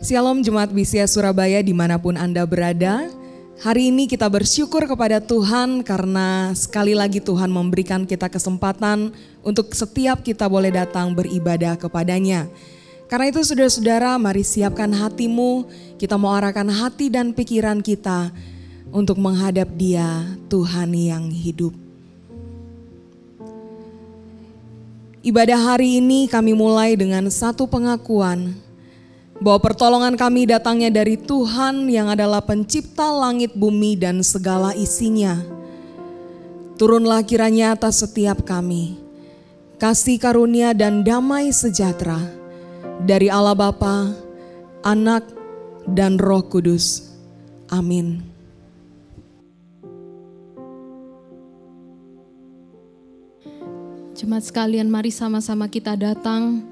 Shalom Jemaat BCA Surabaya dimanapun Anda berada. Hari ini kita bersyukur kepada Tuhan karena sekali lagi Tuhan memberikan kita kesempatan untuk setiap kita boleh datang beribadah kepadanya. Karena itu saudara-saudara, mari siapkan hatimu, kita mau arahkan hati dan pikiran kita untuk menghadap Dia, Tuhan yang hidup. Ibadah hari ini kami mulai dengan satu pengakuan bahwa pertolongan kami datangnya dari Tuhan yang adalah pencipta langit, bumi, dan segala isinya. Turunlah kiranya atas setiap kami kasih karunia dan damai sejahtera dari Allah Bapa, Anak, dan Roh Kudus. Amin. Jemaat sekalian, mari sama-sama kita datang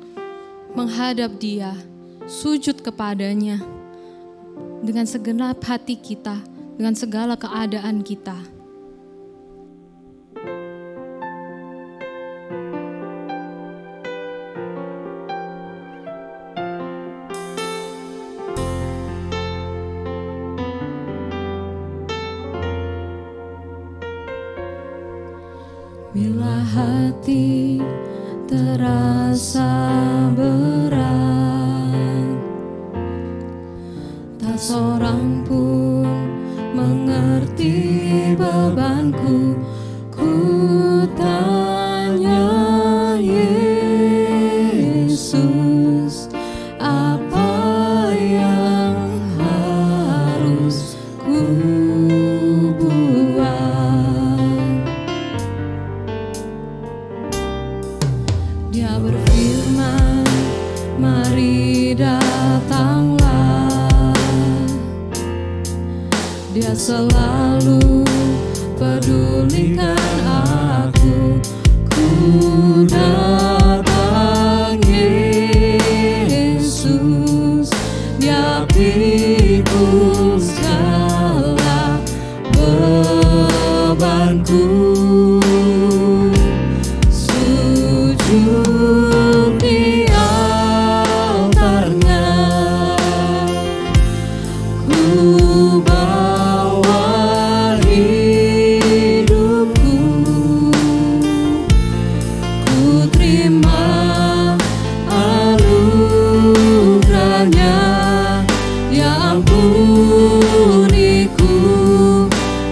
menghadap Dia, sujud kepadanya dengan segenap hati kita, dengan segala keadaan kita. Bila hati terasa berat, tak seorang pun mengerti bebanku, ku tanya Yesus, apa yang harus ku Dia berfirman, mari datanglah. Dia selalu pedulikan aku. Ku datang Yesus, Dia pikul segala bebanku. Di altarnya ku bawa hidupku, ku terima anugerahnya, Dia ampuniku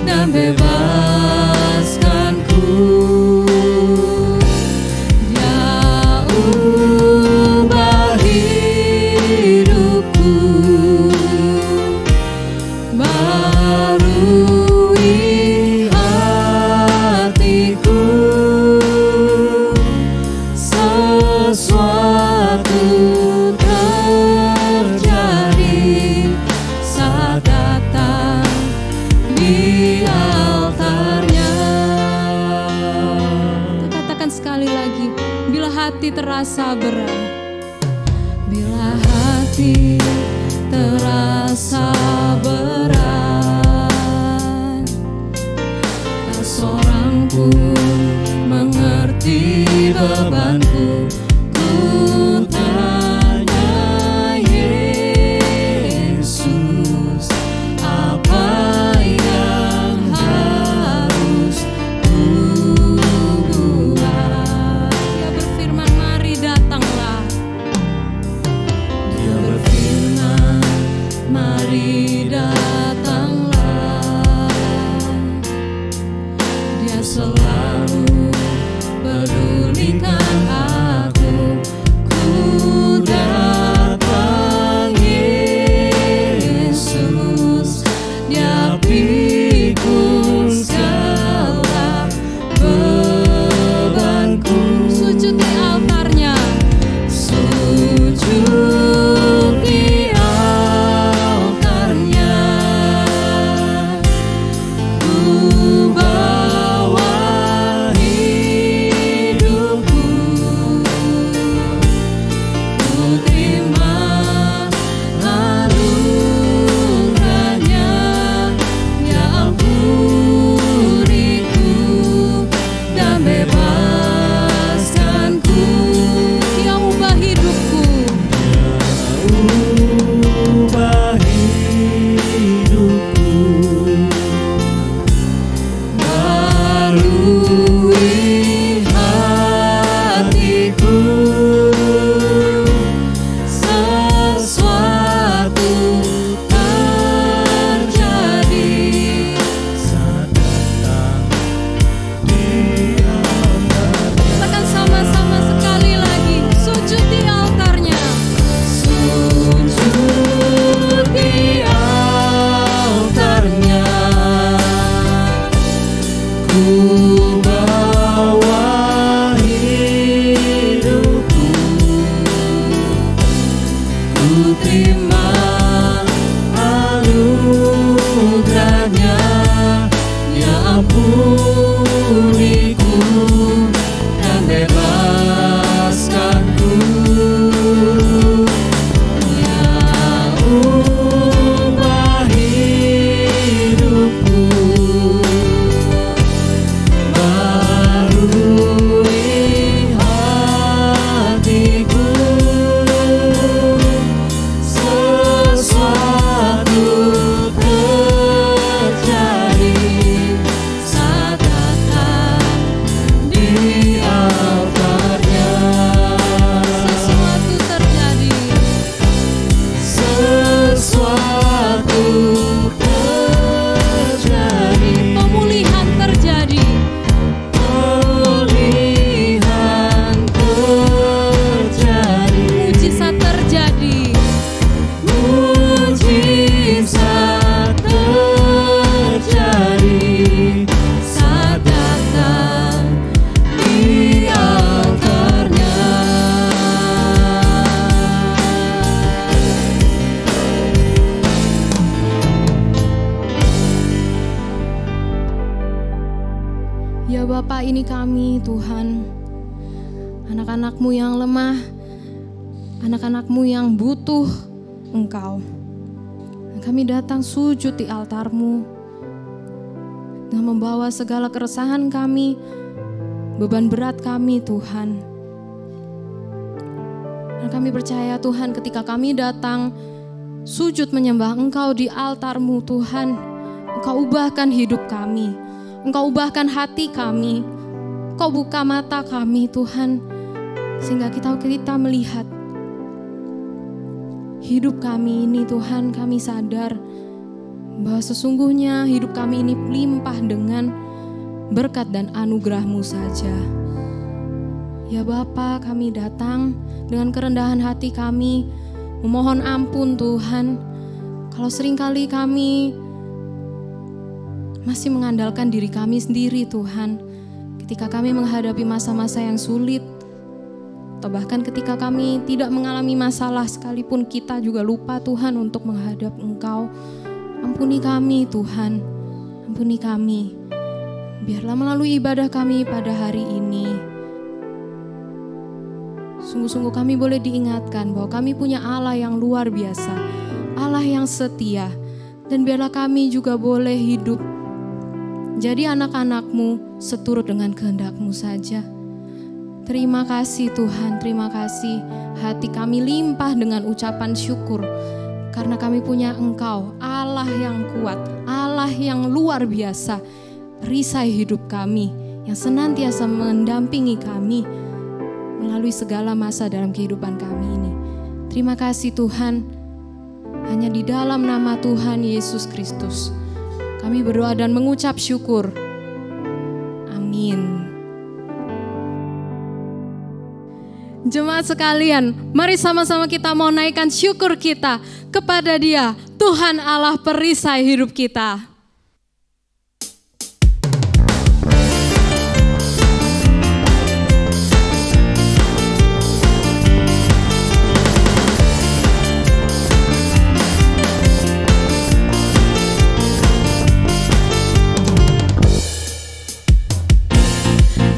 dan bebaskanku. Terasa berat, bila hati terasa berat, tak seorang pun mengerti bebanku. Ku tanya Yesus, apa yang harus ku buat? Dia berfirman, mari datanglah. Dia berfirman, mari datanglah. Dia selalu pedulikan aku. Ku datang Yesus, Dia pikul segala bebanku. Sujud di altarnya, sujud di altarnya, ku bawa hidupku, ku terima anugerahnya, Dia Ya Bapa, ini kami Tuhan, anak-anak-Mu yang lemah, anak-anak-Mu yang butuh Engkau. Kami datang sujud di altar-Mu dan membawa segala keresahan kami, beban berat kami Tuhan. Dan kami percaya Tuhan, ketika kami datang sujud menyembah Engkau di altar-Mu Tuhan, Engkau ubahkan hidup kami, Engkau ubahkan hati kami, Engkau buka mata kami Tuhan, sehingga kita melihat hidup kami ini Tuhan. Kami sadar bahwa sesungguhnya hidup kami ini limpah dengan berkat dan anugerah-Mu saja. Ya Bapa, kami datang dengan kerendahan hati kami, memohon ampun Tuhan, kalau seringkali kami masih mengandalkan diri kami sendiri Tuhan, ketika kami menghadapi masa-masa yang sulit, atau bahkan ketika kami tidak mengalami masalah sekalipun, kita juga lupa Tuhan untuk menghadap Engkau. Ampuni kami Tuhan, ampuni kami. Biarlah melalui ibadah kami pada hari ini, sungguh-sungguh kami boleh diingatkan bahwa kami punya Allah yang luar biasa, Allah yang setia, dan biarlah kami juga boleh hidup jadi anak-anak-Mu seturut dengan kehendak-Mu saja. Terima kasih Tuhan, terima kasih. Hati kami limpah dengan ucapan syukur karena kami punya Engkau, Allah yang kuat, Allah yang luar biasa, perisai hidup kami, yang senantiasa mendampingi kami melalui segala masa dalam kehidupan kami ini. Terima kasih Tuhan, hanya di dalam nama Tuhan Yesus Kristus kami berdoa dan mengucap syukur. Amin. Jemaat sekalian, mari sama-sama kita mau naikkan syukur kita kepada Dia, Tuhan Allah perisai hidup kita.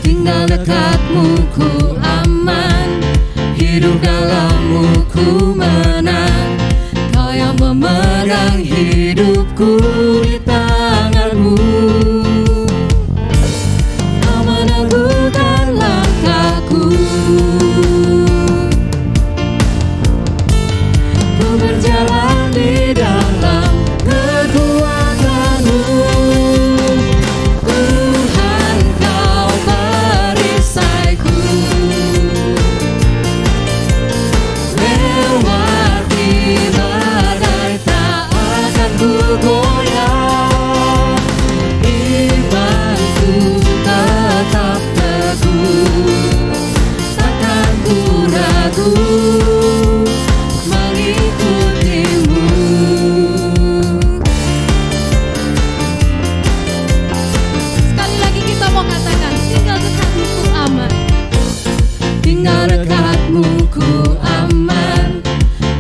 Tinggal dekat-Mu ku aman, hidup dalam-Mu ku menang. Kau yang memegang hidupku di tangan-Mu. Kau meneguhkan langkahku. Ku berjalan di dalam kekuatan-Mu. Goyang, imanku tetap teguh, takkan ku ragu mengikuti-Mu. Sekali lagi kita mau katakan, tinggal dekat-Mu ku aman, tinggal dekat-Mu ku aman,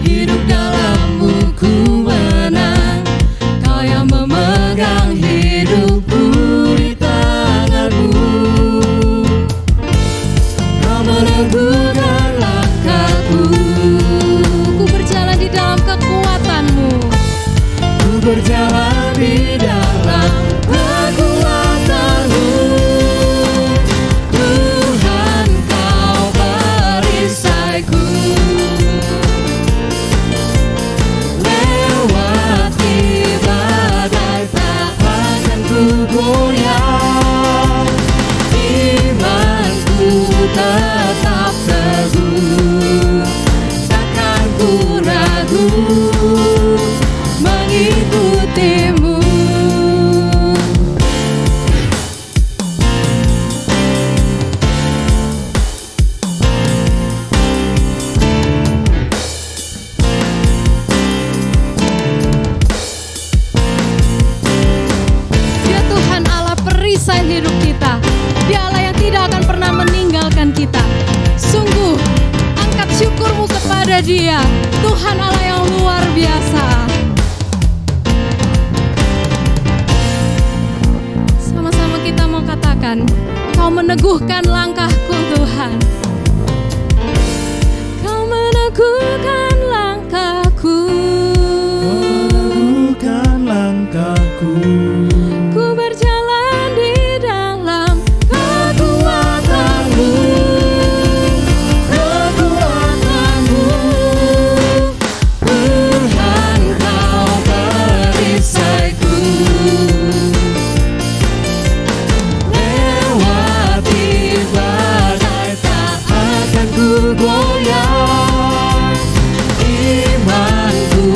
hidup dalam-Mu ku menang. Yang memegang hidupku di tangan-Mu. Kau meneguhkan langkahku. Ku berjalan di dalam kekuatan-Mu. Ku berjalan di dalam kekuatan-Mu. Tuhan, Kau perisaiku. Goyang, imanku tetap teguh, takkan ku ragu mengikuti-Mu. Perisai hidup kita, Dia Allah yang tidak akan pernah meninggalkan kita. Sungguh, angkat syukurmu kepada Dia, Tuhan Allah yang luar biasa. Sama-sama kita mau katakan, meneguhkan langkahku Tuhan. Kau meneguhkan langkahku. Meneguhkan langkahku. Ku berjalan di dalam kekuatan-Mu. Kekuatan-Mu, Tuhan Kau perisaiku. Lewati badai tak akan ku goyah. Imanku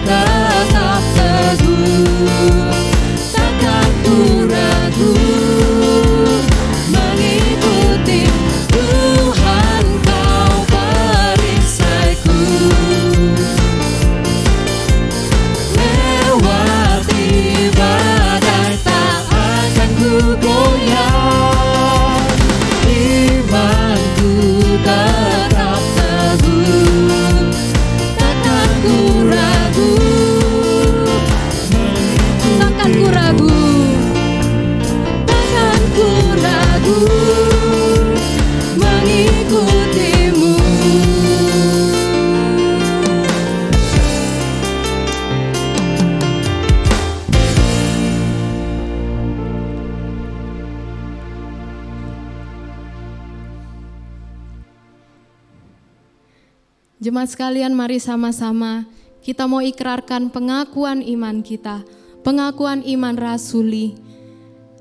tetap teguh, takkan ku ragu mengikuti Tuhan Kau perisaiku. Lewati badai tak akan ku goyah. Imanku tetap teguh, takkan ku ragu, takkan ku ragu, takkan ku ragu mengikuti-Mu. Jemaat sekalian, mari sama-sama kita mau ikrarkan pengakuan iman kita, pengakuan iman rasuli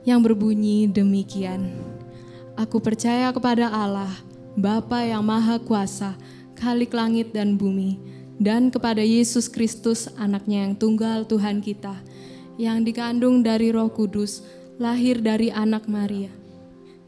yang berbunyi demikian. Aku percaya kepada Allah, Bapa yang Maha Kuasa, Khalik langit dan bumi, dan kepada Yesus Kristus, anaknya yang tunggal Tuhan kita, yang dikandung dari Roh Kudus, lahir dari anak Maria,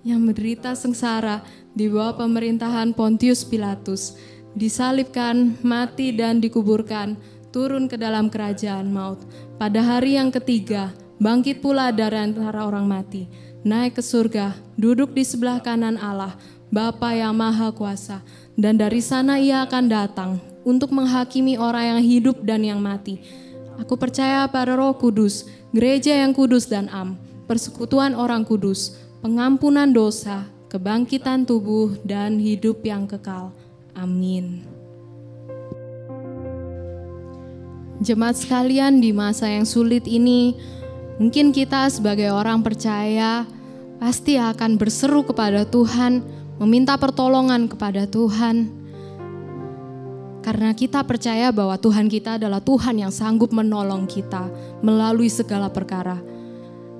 yang menderita sengsara di bawah pemerintahan Pontius Pilatus, disalibkan, mati dan dikuburkan, turun ke dalam kerajaan maut. Pada hari yang ketiga, bangkit pula dari antara orang mati, naik ke surga, duduk di sebelah kanan Allah, Bapa yang Maha Kuasa, dan dari sana Ia akan datang untuk menghakimi orang yang hidup dan yang mati. Aku percaya pada Roh Kudus, gereja yang kudus dan am, persekutuan orang kudus, pengampunan dosa, kebangkitan tubuh, dan hidup yang kekal. Amin. Jemaat sekalian, di masa yang sulit ini, mungkin kita sebagai orang percaya pasti akan berseru kepada Tuhan, meminta pertolongan kepada Tuhan. Karena kita percaya bahwa Tuhan kita adalah Tuhan yang sanggup menolong kita melalui segala perkara.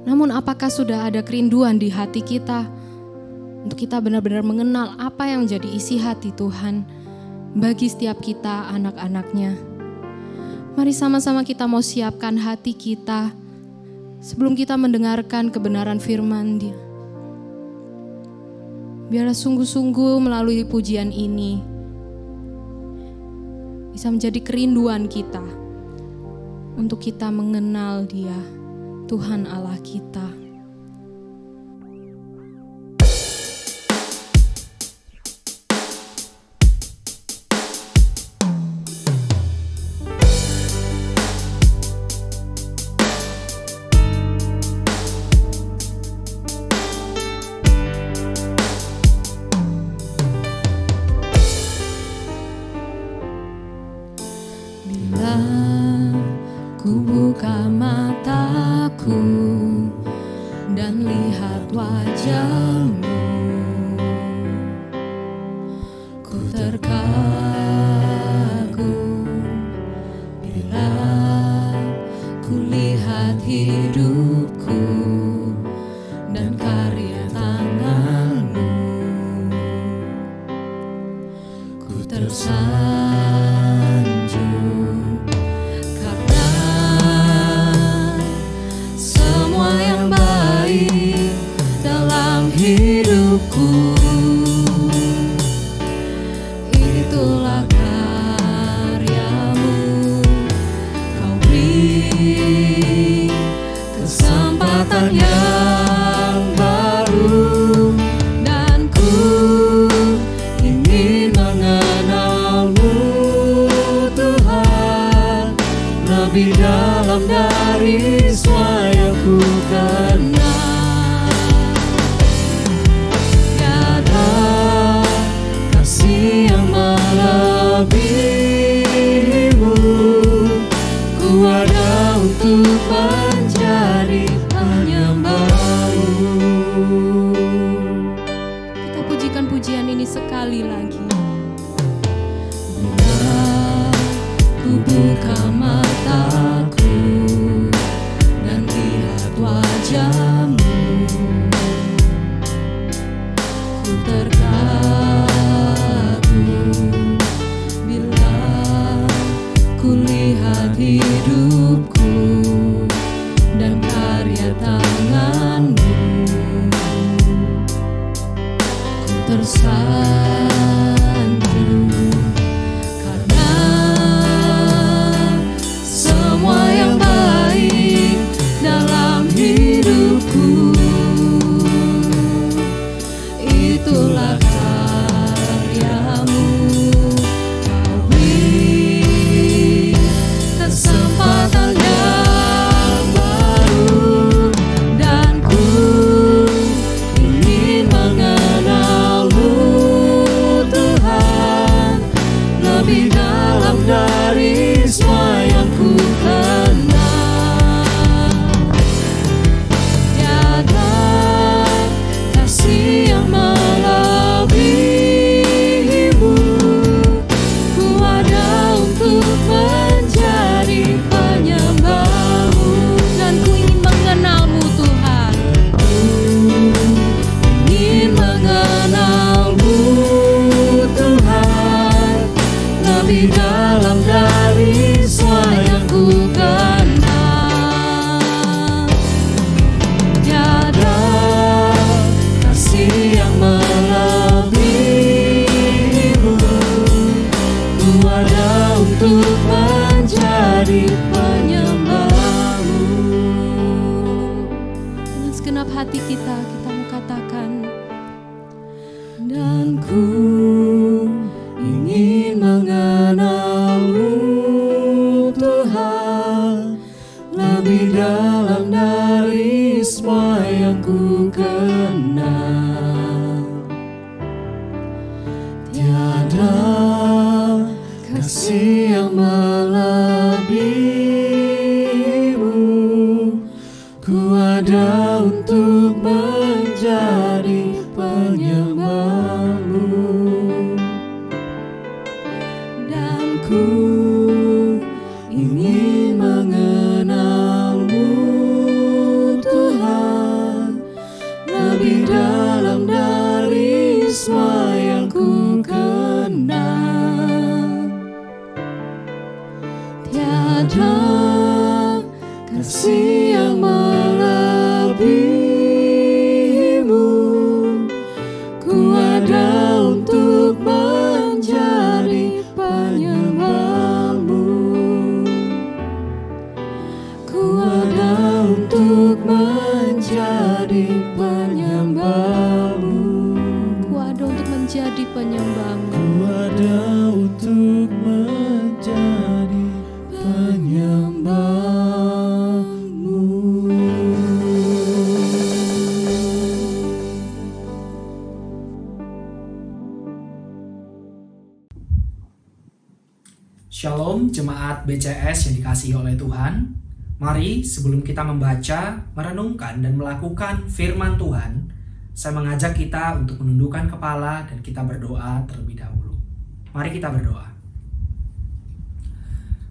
Namun apakah sudah ada kerinduan di hati kita untuk kita benar-benar mengenal apa yang menjadi isi hati Tuhan bagi setiap kita anak-anaknya? Mari sama-sama kita mau siapkan hati kita sebelum kita mendengarkan kebenaran firman Dia. Biarlah sungguh-sungguh melalui pujian ini bisa menjadi kerinduan kita untuk kita mengenal Dia, Tuhan Allah kita. Ku buka mataku dan lihat wajah-Mu, ku terkagum bila ku lihat hidupku dan karya tangan-Mu, ku tersanjung hidupku. Itulah karya-Mu, Kau beri kesempatan yang baru, dan ku ingin mengenal-Mu Tuhan lebih dalam dari semua yang ku kenal. wajah-Mu, ku terkagum bila ku lihat hidupku dan karya tangan-Mu. Ku tersanjung karena semua yang baik dalam hidupku, itulah karya-Mu. Kau beri kesempatan yang baru, dan ku ingin mengenal-Mu, Tuhan, lebih dalam dari semua yang ku kenal. Tiada kasih yang melebihi-Mu, ku ada untuk menjadi penyembah-Mu, dan ku ingin mengenal-Mu, Tuhan. Ku ingin mengenal-Mu, Tuhan, lebih dalam dari semua yang ku kenal. Tiada kasih yang melebihi-Mu, ku ada untuk menjadi penyembah-Mu. Dengan segenap hati kita mau katakan, dan ku ingin mengenal-Mu, Tuhan, lebih dalam dari semua yang ku kenal. Tiada kasih yang melebihi-Mu, ku ada untuk menjadi penyembah-Mu, dan ku ingin mengenal-Mu, Tuhan, lebih dalam dari semua yang ku kenal. Tiada kasih yang melebihi-Mu, ku ada untuk menjadi penyembah-Mu, ku ada untuk menjadi penyembah-Mu, ku ada untuk menjadi penyembah-Mu, ku ada untuk menjadi penyembah-Mu. Shalom jemaat BCS yang dikasihi oleh Tuhan. Mari sebelum kita membaca, merenungkan, dan melakukan firman Tuhan, saya mengajak kita untuk menundukkan kepala dan kita berdoa terlebih dahulu. Mari kita berdoa.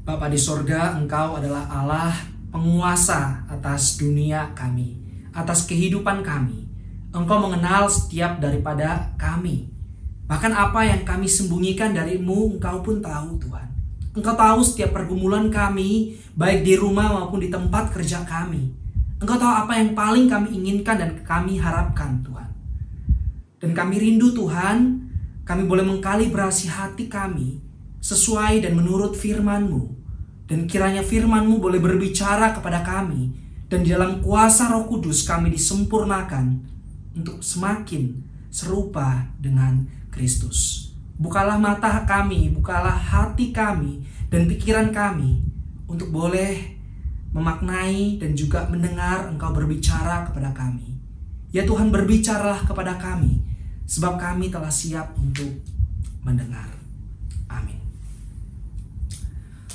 Bapa di sorga, Engkau adalah Allah penguasa atas dunia kami, atas kehidupan kami. Engkau mengenal setiap daripada kami. Bahkan apa yang kami sembunyikan dari-Mu, Engkau pun tahu, Tuhan. Engkau tahu setiap pergumulan kami, baik di rumah maupun di tempat kerja kami. Engkau tahu apa yang paling kami inginkan dan kami harapkan, Tuhan. Dan kami rindu, Tuhan, kami boleh mengkalibrasi hati kami sesuai dan menurut firman-Mu. Dan kiranya firman-Mu boleh berbicara kepada kami, dan di dalam kuasa Roh Kudus kami disempurnakan untuk semakin serupa dengan Kristus. Bukalah mata kami, bukalah hati kami dan pikiran kami untuk boleh memaknai dan juga mendengar Engkau berbicara kepada kami. Ya Tuhan, berbicaralah kepada kami, sebab kami telah siap untuk mendengar. Amin.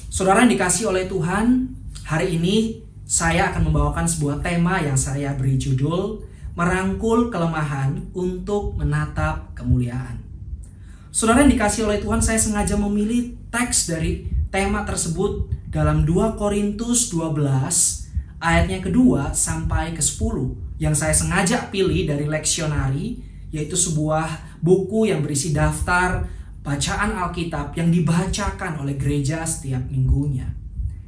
Saudara yang dikasihi oleh Tuhan, hari ini saya akan membawakan sebuah tema yang saya beri judul Merangkul Kelemahan untuk Menatap Kemuliaan. Saudara yang dikasihi oleh Tuhan, saya sengaja memilih teks dari tema tersebut dalam 2 Korintus 12 ayatnya kedua sampai ke-10 yang saya sengaja pilih dari leksionari, yaitu sebuah buku yang berisi daftar bacaan Alkitab yang dibacakan oleh gereja setiap minggunya.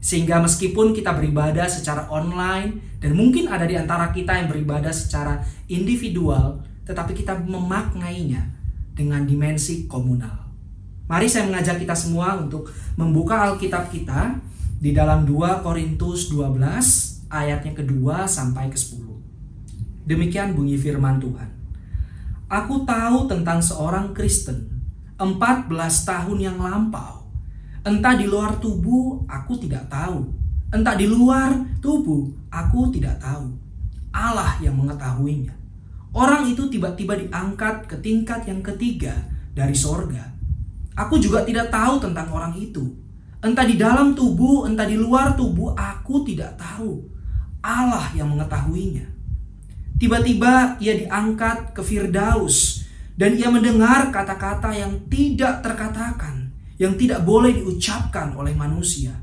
Sehingga meskipun kita beribadah secara online dan mungkin ada di antara kita yang beribadah secara individual, tetapi kita memaknainya dengan dimensi komunal. Mari saya mengajak kita semua untuk membuka Alkitab kita di dalam 2 Korintus 12 ayatnya kedua sampai ke-10. Demikian bunyi firman Tuhan. Aku tahu tentang seorang Kristen 14 tahun yang lampau. Entah di luar tubuh aku tidak tahu. Entah di luar tubuh aku tidak tahu. Allah yang mengetahuinya. Orang itu tiba-tiba diangkat ke tingkat yang ketiga dari sorga. Aku juga tidak tahu tentang orang itu. Entah di dalam tubuh, entah di luar tubuh, aku tidak tahu. Allah yang mengetahuinya. Tiba-tiba ia diangkat ke Firdaus. Dan ia mendengar kata-kata yang tidak terkatakan, yang tidak boleh diucapkan oleh manusia.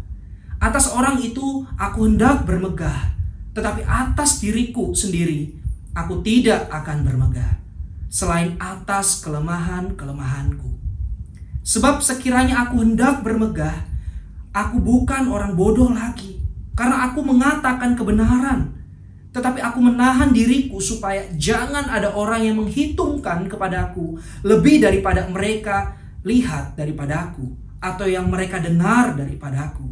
Atas orang itu aku hendak bermegah, tetapi atas diriku sendiri aku tidak akan bermegah, selain atas kelemahan-kelemahanku. Sebab sekiranya aku hendak bermegah, aku bukan orang bodoh lagi, karena aku mengatakan kebenaran. Tetapi aku menahan diriku supaya jangan ada orang yang menghitungkan kepadaku lebih daripada mereka lihat daripadaku, atau yang mereka dengar daripadaku.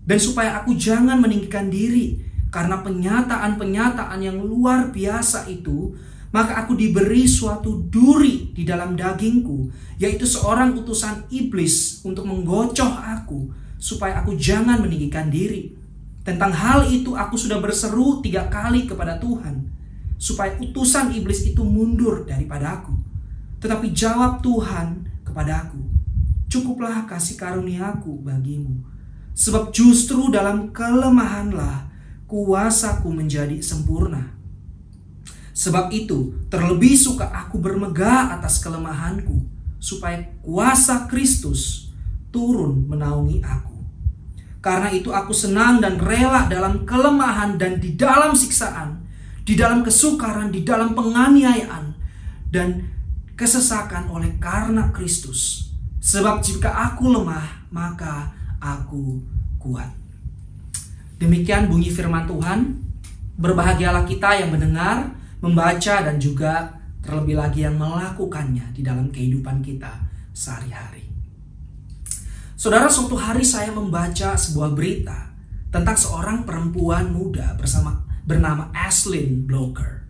Dan supaya aku jangan meninggikan diri karena penyataan-penyataan yang luar biasa itu, maka aku diberi suatu duri di dalam dagingku, yaitu seorang utusan iblis untuk menggocoh aku, supaya aku jangan meninggikan diri. Tentang hal itu aku sudah berseru 3 kali kepada Tuhan, supaya utusan iblis itu mundur daripadaku. Tetapi jawab Tuhan kepadaku, cukuplah kasih karuniaku bagimu, sebab justru dalam kelemahanlah kuasaku menjadi sempurna. Sebab itu terlebih suka aku bermegah atas kelemahanku, supaya kuasa Kristus turun menaungi aku. Karena itu aku senang dan rela dalam kelemahan dan di dalam siksaan, di dalam kesukaran, di dalam penganiayaan dan kesesakan oleh karena Kristus. Sebab jika aku lemah, maka aku kuat. Demikian bunyi firman Tuhan. Berbahagialah kita yang mendengar, membaca dan juga terlebih lagi yang melakukannya di dalam kehidupan kita sehari-hari. Saudara, suatu hari saya membaca sebuah berita tentang seorang perempuan muda bernama Aislinn Blocher.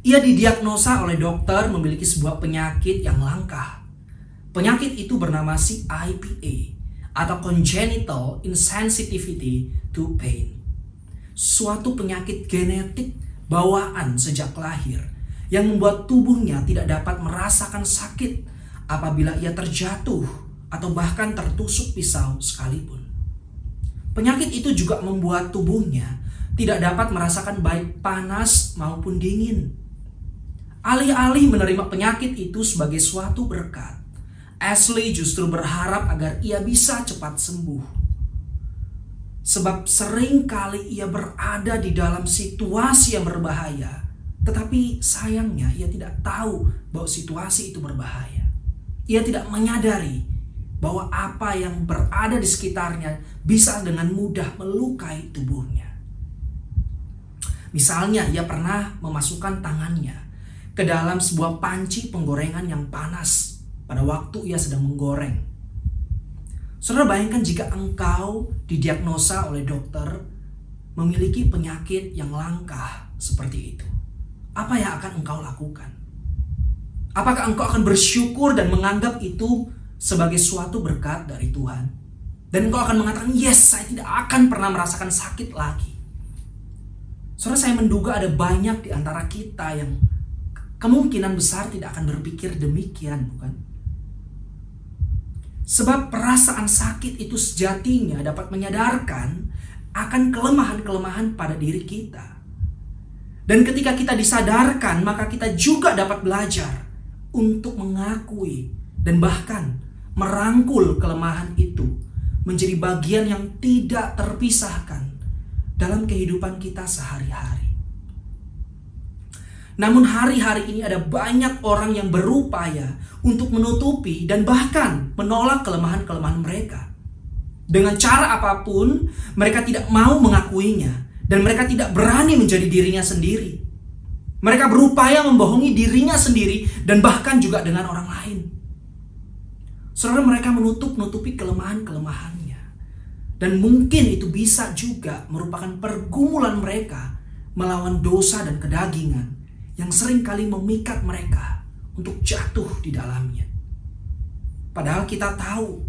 Ia didiagnosa oleh dokter memiliki sebuah penyakit yang langka. Penyakit itu bernama CIPA atau Congenital Insensitivity to Pain. Suatu penyakit genetik bawaan sejak lahir yang membuat tubuhnya tidak dapat merasakan sakit apabila ia terjatuh atau bahkan tertusuk pisau sekalipun. Penyakit itu juga membuat tubuhnya tidak dapat merasakan baik panas maupun dingin. Alih-alih menerima penyakit itu sebagai suatu berkat, Ashley justru berharap agar ia bisa cepat sembuh. Sebab sering kali ia berada di dalam situasi yang berbahaya, tetapi sayangnya ia tidak tahu bahwa situasi itu berbahaya. Ia tidak menyadari bahwa apa yang berada di sekitarnya bisa dengan mudah melukai tubuhnya. Misalnya, ia pernah memasukkan tangannya ke dalam sebuah panci penggorengan yang panas pada waktu ia sedang menggoreng. Saudara, bayangkan jika engkau didiagnosa oleh dokter memiliki penyakit yang langka seperti itu. Apa yang akan engkau lakukan? Apakah engkau akan bersyukur dan menganggap itu sebagai suatu berkat dari Tuhan? Dan engkau akan mengatakan, yes, saya tidak akan pernah merasakan sakit lagi. Saudara, saya menduga ada banyak di antara kita yang kemungkinan besar tidak akan berpikir demikian, bukan? Sebab perasaan sakit itu sejatinya dapat menyadarkan akan kelemahan-kelemahan pada diri kita. Dan ketika kita disadarkan, maka kita juga dapat belajar untuk mengakui dan bahkan merangkul kelemahan itu menjadi bagian yang tidak terpisahkan dalam kehidupan kita sehari-hari. Namun hari-hari ini ada banyak orang yang berupaya untuk menutupi dan bahkan menolak kelemahan-kelemahan mereka. Dengan cara apapun, mereka tidak mau mengakuinya dan mereka tidak berani menjadi dirinya sendiri. Mereka berupaya membohongi dirinya sendiri dan bahkan juga dengan orang lain. Saudara, mereka menutupi kelemahan-kelemahannya. Dan mungkin itu bisa juga merupakan pergumulan mereka melawan dosa dan kedagingan yang seringkali memikat mereka untuk jatuh di dalamnya. Padahal kita tahu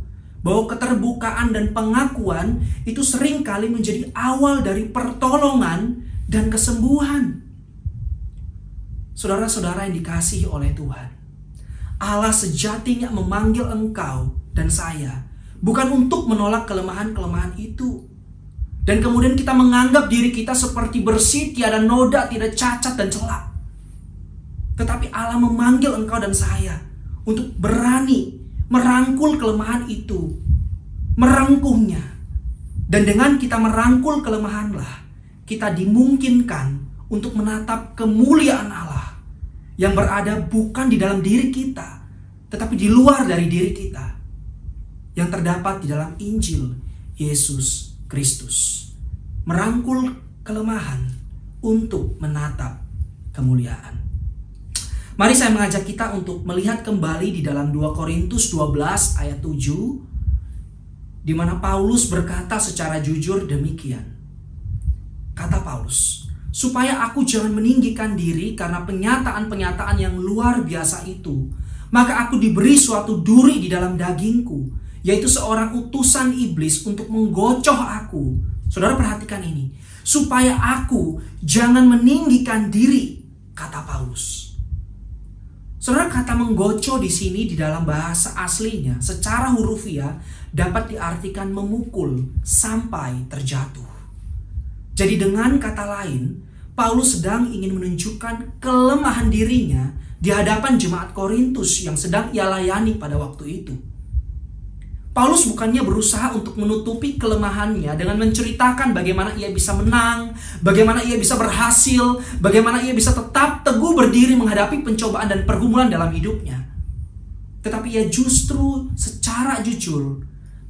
bahwa keterbukaan dan pengakuan itu seringkali menjadi awal dari pertolongan dan kesembuhan. Saudara-saudara yang dikasihi oleh Tuhan, Allah sejatinya memanggil engkau dan saya bukan untuk menolak kelemahan-kelemahan itu. Dan kemudian kita menganggap diri kita seperti bersih, tiada noda, tidak cacat dan celak. Tetapi Allah memanggil engkau dan saya untuk berani merangkul kelemahan itu, merengkuhnya. Dan dengan kita merangkul kelemahanlah, kita dimungkinkan untuk menatap kemuliaan Allah yang berada bukan di dalam diri kita, tetapi di luar dari diri kita, yang terdapat di dalam Injil Yesus Kristus. Merangkul kelemahan untuk menatap kemuliaan. Mari saya mengajak kita untuk melihat kembali di dalam 2 Korintus 12 ayat 7, di mana Paulus berkata secara jujur demikian. Kata Paulus, supaya aku jangan meninggikan diri karena penyataan-penyataan yang luar biasa itu, maka aku diberi suatu duri di dalam dagingku, yaitu seorang utusan iblis untuk menggocoh aku. Saudara perhatikan ini, supaya aku jangan meninggikan diri, kata Paulus. Saudara, kata menggocoh di sini di dalam bahasa aslinya secara hurufiah dapat diartikan memukul sampai terjatuh. Jadi dengan kata lain, Paulus sedang ingin menunjukkan kelemahan dirinya di hadapan jemaat Korintus yang sedang ia layani pada waktu itu. Paulus bukannya berusaha untuk menutupi kelemahannya dengan menceritakan bagaimana ia bisa menang, bagaimana ia bisa berhasil, bagaimana ia bisa tetap teguh berdiri menghadapi pencobaan dan pergumulan dalam hidupnya. Tetapi ia justru secara jujur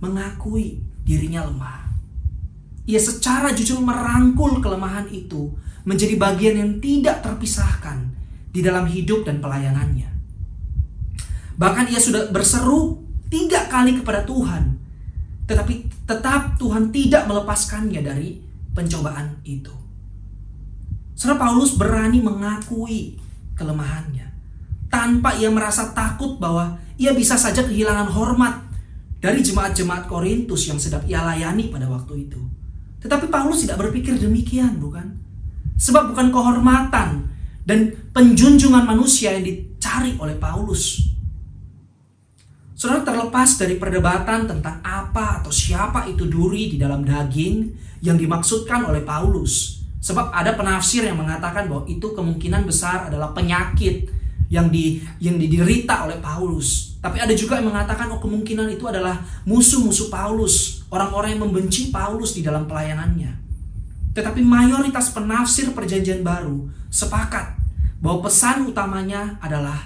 mengakui dirinya lemah. Ia secara jujur merangkul kelemahan itu menjadi bagian yang tidak terpisahkan di dalam hidup dan pelayanannya. Bahkan ia sudah berseru 3 kali kepada Tuhan, tetapi tetap Tuhan tidak melepaskannya dari pencobaan itu. Saudara, Paulus berani mengakui kelemahannya tanpa ia merasa takut bahwa ia bisa saja kehilangan hormat dari jemaat-jemaat Korintus yang sedang ia layani pada waktu itu. Tetapi Paulus tidak berpikir demikian, bukan? Sebab bukan kehormatan dan penjunjungan manusia yang dicari oleh Paulus. Saudara, terlepas dari perdebatan tentang apa atau siapa itu duri di dalam daging yang dimaksudkan oleh Paulus. Sebab ada penafsir yang mengatakan bahwa itu kemungkinan besar adalah penyakit yang diderita oleh Paulus. Tapi ada juga yang mengatakan kemungkinan itu adalah musuh-musuh Paulus, orang-orang yang membenci Paulus di dalam pelayanannya. Tetapi mayoritas penafsir Perjanjian Baru sepakat bahwa pesan utamanya adalah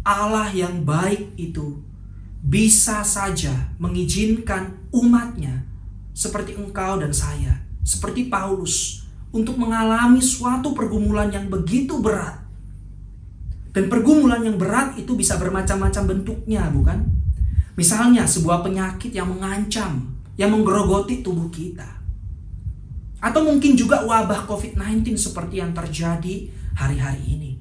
Allah yang baik itu bisa saja mengizinkan umatnya seperti engkau dan saya, seperti Paulus, untuk mengalami suatu pergumulan yang begitu berat. Dan pergumulan yang berat itu bisa bermacam-macam bentuknya, bukan? Misalnya sebuah penyakit yang mengancam, yang menggerogoti tubuh kita. Atau mungkin juga wabah COVID-19 seperti yang terjadi hari-hari ini.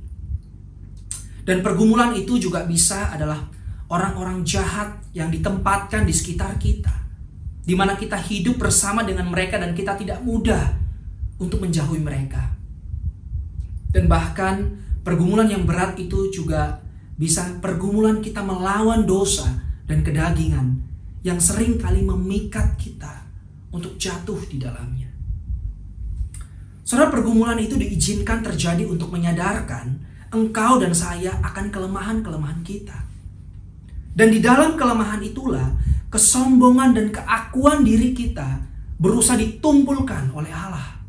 Dan pergumulan itu juga bisa adalah orang-orang jahat yang ditempatkan di sekitar kita, di mana kita hidup bersama dengan mereka dan kita tidak mudah untuk menjauhi mereka. Dan bahkan pergumulan yang berat itu juga bisa pergumulan kita melawan dosa dan kedagingan yang sering kali memikat kita untuk jatuh di dalamnya. Saudara, pergumulan itu diizinkan terjadi untuk menyadarkan engkau dan saya akan kelemahan-kelemahan kita. Dan di dalam kelemahan itulah kesombongan dan keakuan diri kita berusaha ditumpulkan oleh Allah.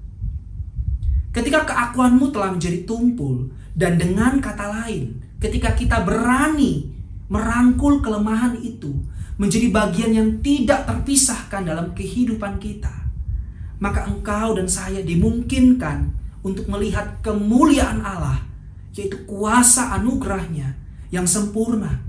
Ketika keakuanmu telah menjadi tumpul, dan dengan kata lain, ketika kita berani merangkul kelemahan itu menjadi bagian yang tidak terpisahkan dalam kehidupan kita, maka engkau dan saya dimungkinkan untuk melihat kemuliaan Allah, yaitu kuasa anugerahnya yang sempurna,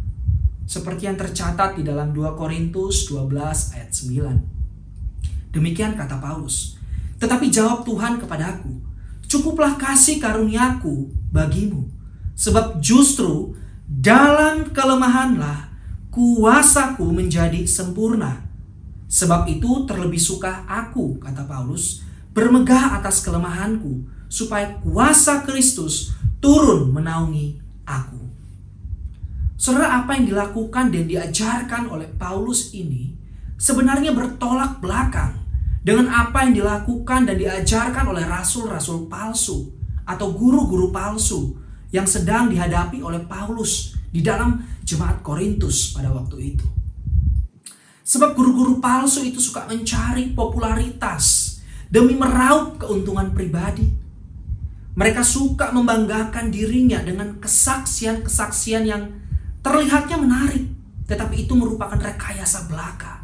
seperti yang tercatat di dalam 2 Korintus 12 ayat 9. Demikian kata Paulus. Tetapi jawab Tuhan kepadaku, cukuplah kasih karuniaku bagimu, sebab justru dalam kelemahanlah kuasaku menjadi sempurna. Sebab itu terlebih suka aku, kata Paulus, bermegah atas kelemahanku, supaya kuasa Kristus turun menaungi aku. Saudara, apa yang dilakukan dan diajarkan oleh Paulus ini sebenarnya bertolak belakang dengan apa yang dilakukan dan diajarkan oleh rasul-rasul palsu atau guru-guru palsu yang sedang dihadapi oleh Paulus di dalam jemaat Korintus pada waktu itu. Sebab guru-guru palsu itu suka mencari popularitas demi meraup keuntungan pribadi. Mereka suka membanggakan dirinya dengan kesaksian-kesaksian yang terlihatnya menarik, tetapi itu merupakan rekayasa belaka.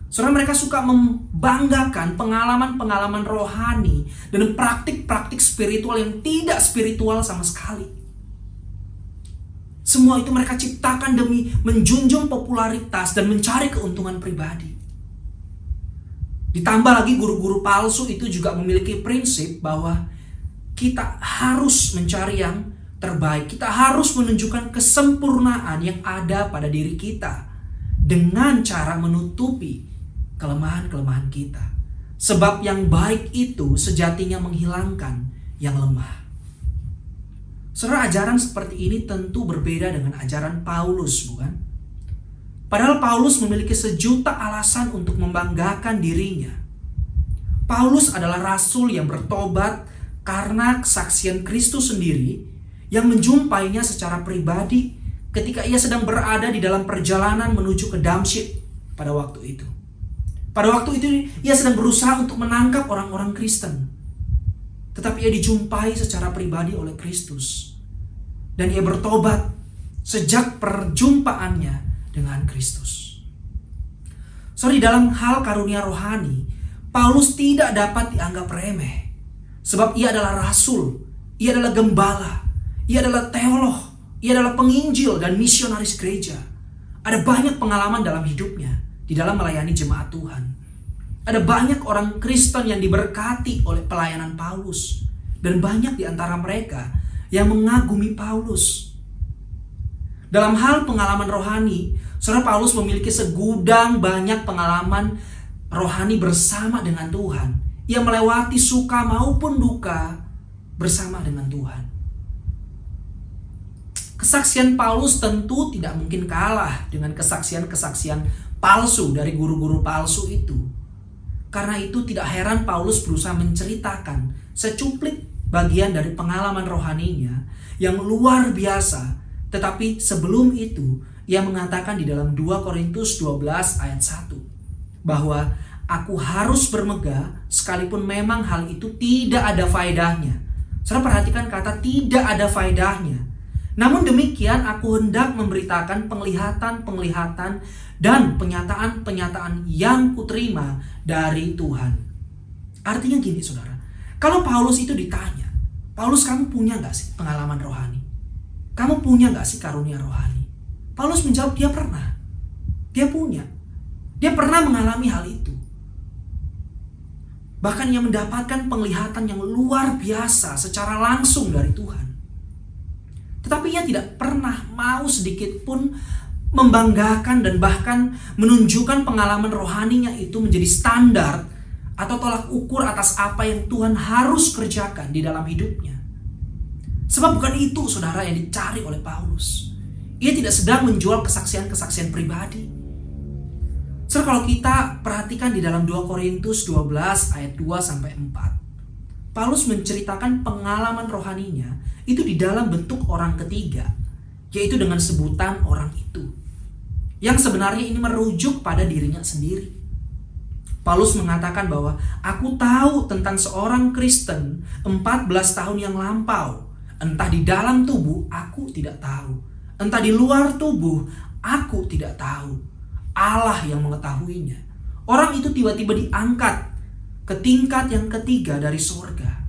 Saudara, mereka suka membanggakan pengalaman-pengalaman rohani dan praktik-praktik spiritual yang tidak spiritual sama sekali. Semua itu mereka ciptakan demi menjunjung popularitas dan mencari keuntungan pribadi. Ditambah lagi guru-guru palsu itu juga memiliki prinsip bahwa kita harus mencari yang terbaik. Kita harus menunjukkan kesempurnaan yang ada pada diri kita dengan cara menutupi kelemahan-kelemahan kita. Sebab yang baik itu sejatinya menghilangkan yang lemah. Saudara, ajaran seperti ini tentu berbeda dengan ajaran Paulus, bukan? Padahal Paulus memiliki sejuta alasan untuk membanggakan dirinya. Paulus adalah rasul yang bertobat karena kesaksian Kristus sendiri yang menjumpainya secara pribadi ketika ia sedang berada di dalam perjalanan menuju ke Damsyik pada waktu itu. Pada waktu itu ia sedang berusaha untuk menangkap orang-orang Kristen. Tetapi ia dijumpai secara pribadi oleh Kristus. Dan ia bertobat sejak perjumpaannya dengan Kristus. Sorry, dalam hal karunia rohani, Paulus tidak dapat dianggap remeh. Sebab ia adalah rasul, ia adalah gembala, ia adalah teolog, ia adalah penginjil dan misionaris gereja. Ada banyak pengalaman dalam hidupnya di dalam melayani jemaat Tuhan. Ada banyak orang Kristen yang diberkati oleh pelayanan Paulus. Dan banyak di antara mereka yang mengagumi Paulus. Dalam hal pengalaman rohani, saudara, Paulus memiliki segudang banyak pengalaman rohani bersama dengan Tuhan. Ia melewati suka maupun duka bersama dengan Tuhan. Kesaksian Paulus tentu tidak mungkin kalah dengan kesaksian-kesaksian palsu dari guru-guru palsu itu. Karena itu tidak heran Paulus berusaha menceritakan secuplik bagian dari pengalaman rohaninya yang luar biasa. Tetapi sebelum itu ia mengatakan di dalam 2 Korintus 12 ayat 1 bahwa aku harus bermegah sekalipun memang hal itu tidak ada faedahnya. Saudara, perhatikan kata tidak ada faedahnya. Namun demikian aku hendak memberitakan penglihatan-penglihatan dan penyataan-penyataan yang kuterima dari Tuhan. Artinya gini, saudara. Kalau Paulus itu ditanya, Paulus, kamu punya gak sih pengalaman rohani? Kamu punya gak sih karunia rohani? Paulus menjawab, dia pernah. Dia punya. Dia pernah mengalami hal itu. Bahkan ia mendapatkan penglihatan yang luar biasa secara langsung dari Tuhan. Tetapi ia tidak pernah mau sedikit pun membanggakan dan bahkan menunjukkan pengalaman rohaninya itu menjadi standar atau tolak ukur atas apa yang Tuhan harus kerjakan di dalam hidupnya. Sebab bukan itu, saudara, yang dicari oleh Paulus. Ia tidak sedang menjual kesaksian-kesaksian pribadi. Saudara, kalau kita perhatikan di dalam 2 Korintus 12 ayat 2-4, Paulus menceritakan pengalaman rohaninya itu di dalam bentuk orang ketiga, yaitu dengan sebutan orang itu. Yang sebenarnya ini merujuk pada dirinya sendiri. Paulus mengatakan bahwa aku tahu tentang seorang Kristen 14 tahun yang lampau. Entah di dalam tubuh, aku tidak tahu. Entah di luar tubuh, aku tidak tahu. Allah yang mengetahuinya. Orang itu tiba-tiba diangkat ke tingkat yang ketiga dari sorga.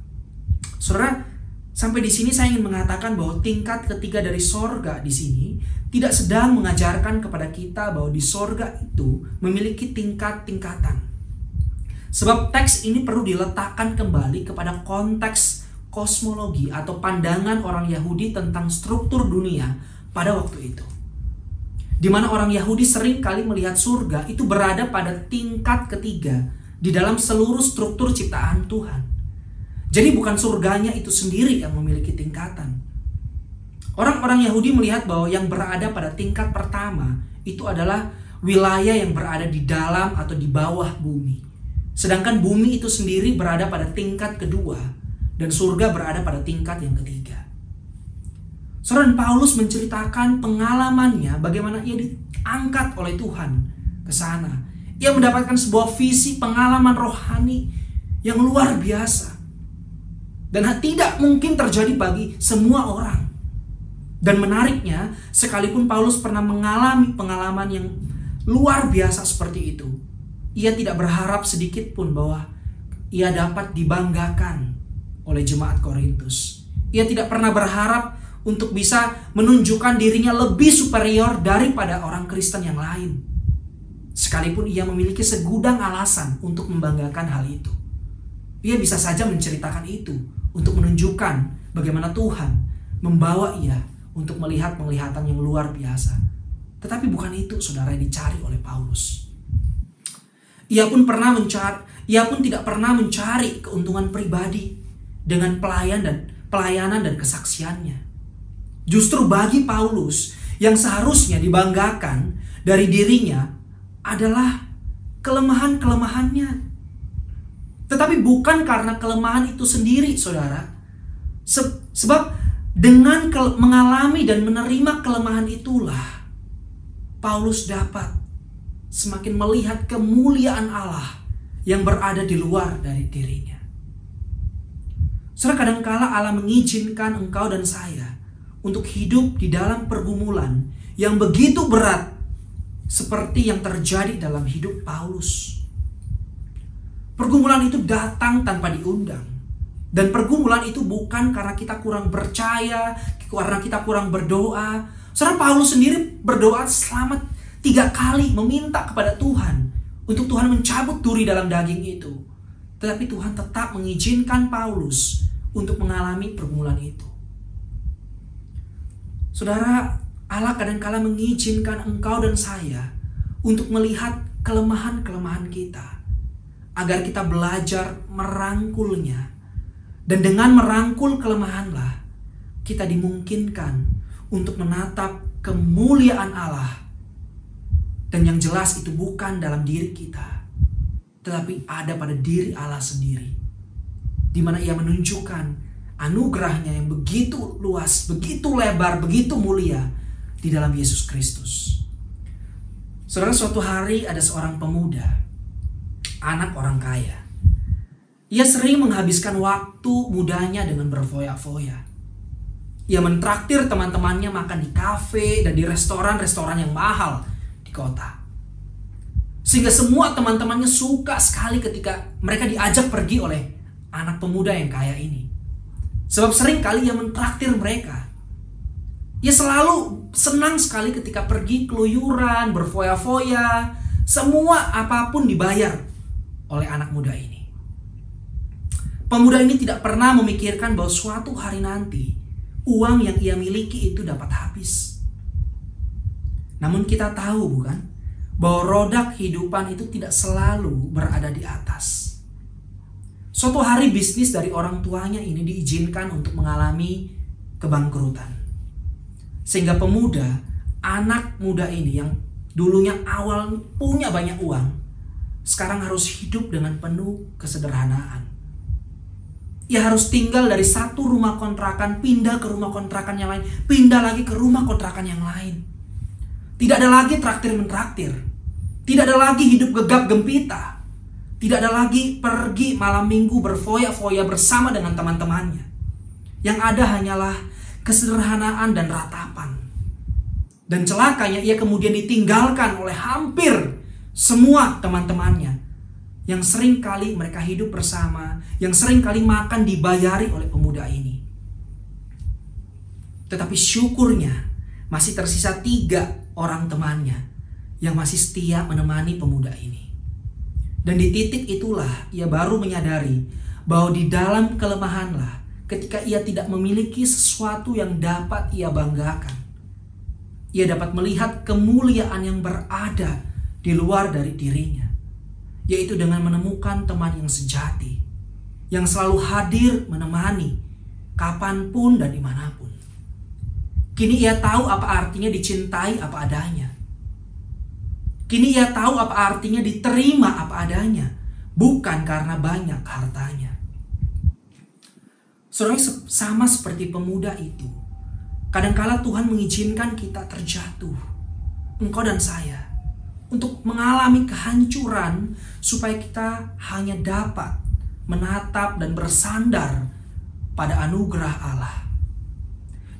Saudara, sampai di sini saya ingin mengatakan bahwa tingkat ketiga dari sorga di sini tidak sedang mengajarkan kepada kita bahwa di sorga itu memiliki tingkat-tingkatan. Sebab teks ini perlu diletakkan kembali kepada konteks kosmologi atau pandangan orang Yahudi tentang struktur dunia pada waktu itu. Di mana orang Yahudi sering kali melihat surga itu berada pada tingkat ketiga di dalam seluruh struktur ciptaan Tuhan. Jadi bukan surganya itu sendiri yang memiliki tingkatan. Orang-orang Yahudi melihat bahwa yang berada pada tingkat pertama itu adalah wilayah yang berada di dalam atau di bawah bumi. Sedangkan bumi itu sendiri berada pada tingkat kedua dan surga berada pada tingkat yang ketiga. Saudara, Paulus menceritakan pengalamannya bagaimana ia diangkat oleh Tuhan ke sana. Ia mendapatkan sebuah visi pengalaman rohani yang luar biasa. Dan tidak mungkin terjadi bagi semua orang. Dan menariknya, sekalipun Paulus pernah mengalami pengalaman yang luar biasa seperti itu, ia tidak berharap sedikit pun bahwa ia dapat dibanggakan oleh jemaat Korintus. Ia tidak pernah berharap untuk bisa menunjukkan dirinya lebih superior daripada orang Kristen yang lain. Sekalipun ia memiliki segudang alasan untuk membanggakan hal itu. Ia bisa saja menceritakan itu untuk menunjukkan bagaimana Tuhan membawa ia untuk melihat penglihatan yang luar biasa. Tetapi bukan itu, saudara, yang dicari oleh Paulus. Ia pun tidak pernah mencari keuntungan pribadi dengan pelayanan dan kesaksiannya. Justru bagi Paulus, yang seharusnya dibanggakan dari dirinya adalah kelemahan-kelemahannya. Tetapi bukan karena kelemahan itu sendiri, saudara. Sebab dengan mengalami dan menerima kelemahan itulah Paulus dapat semakin melihat kemuliaan Allah yang berada di luar dari dirinya. Saudara, kadangkala Allah mengizinkan engkau dan saya untuk hidup di dalam pergumulan yang begitu berat seperti yang terjadi dalam hidup Paulus. Pergumulan itu datang tanpa diundang. Dan pergumulan itu bukan karena kita kurang percaya, karena kita kurang berdoa. Saudara, Paulus sendiri berdoa selama 3 kali meminta kepada Tuhan untuk Tuhan mencabut duri dalam daging itu. Tetapi Tuhan tetap mengizinkan Paulus untuk mengalami pergumulan itu. Saudara, Allah kadang-kala mengizinkan engkau dan saya untuk melihat kelemahan-kelemahan kita, agar kita belajar merangkulnya. Dan dengan merangkul kelemahanlah kita dimungkinkan untuk menatap kemuliaan Allah. Dan yang jelas itu bukan dalam diri kita, tetapi ada pada diri Allah sendiri, di mana Ia menunjukkan anugerahnya yang begitu luas, begitu lebar, begitu mulia di dalam Yesus Kristus. Saudara, suatu hari ada seorang pemuda, anak orang kaya. Ia sering menghabiskan waktu mudanya dengan berfoya-foya. Ia mentraktir teman-temannya makan di kafe dan di restoran-restoran yang mahal di kota. Sehingga semua teman-temannya suka sekali ketika mereka diajak pergi oleh anak pemuda yang kaya ini. Sebab sering kali ia mentraktir mereka. Ia selalu senang sekali ketika pergi keluyuran, berfoya-foya. Semua apapun dibayar oleh anak muda ini. Pemuda ini tidak pernah memikirkan bahwa suatu hari nanti uang yang ia miliki itu dapat habis. Namun kita tahu, bukan, bahwa roda kehidupan itu tidak selalu berada di atas. Suatu hari bisnis dari orang tuanya ini diizinkan untuk mengalami kebangkrutan. Sehingga pemuda, anak muda ini yang dulunya awal punya banyak uang, sekarang harus hidup dengan penuh kesederhanaan. Ia harus tinggal dari satu rumah kontrakan, pindah ke rumah kontrakan yang lain, pindah lagi ke rumah kontrakan yang lain. Tidak ada lagi traktir-mentraktir. Tidak ada lagi hidup gegap gempita. Tidak ada lagi pergi malam minggu berfoya-foya bersama dengan teman-temannya. Yang ada hanyalah kesederhanaan dan ratapan. Dan celakanya ia kemudian ditinggalkan oleh hampir semua teman-temannya. Yang sering kali mereka hidup bersama, yang sering kali makan dibayari oleh pemuda ini. Tetapi syukurnya masih tersisa 3 orang temannya yang masih setia menemani pemuda ini. Dan di titik itulah ia baru menyadari bahwa di dalam kelemahanlah ketika ia tidak memiliki sesuatu yang dapat ia banggakan. Ia dapat melihat kemuliaan yang berada di luar dari dirinya. Yaitu dengan menemukan teman yang sejati. Yang selalu hadir menemani kapanpun dan dimanapun. Kini ia tahu apa artinya dicintai apa adanya. Kini ia tahu apa artinya diterima apa adanya, bukan karena banyak hartanya. Saudara, sama seperti pemuda itu, kadangkala Tuhan mengizinkan kita terjatuh, engkau dan saya, untuk mengalami kehancuran supaya kita hanya dapat menatap dan bersandar pada anugerah Allah.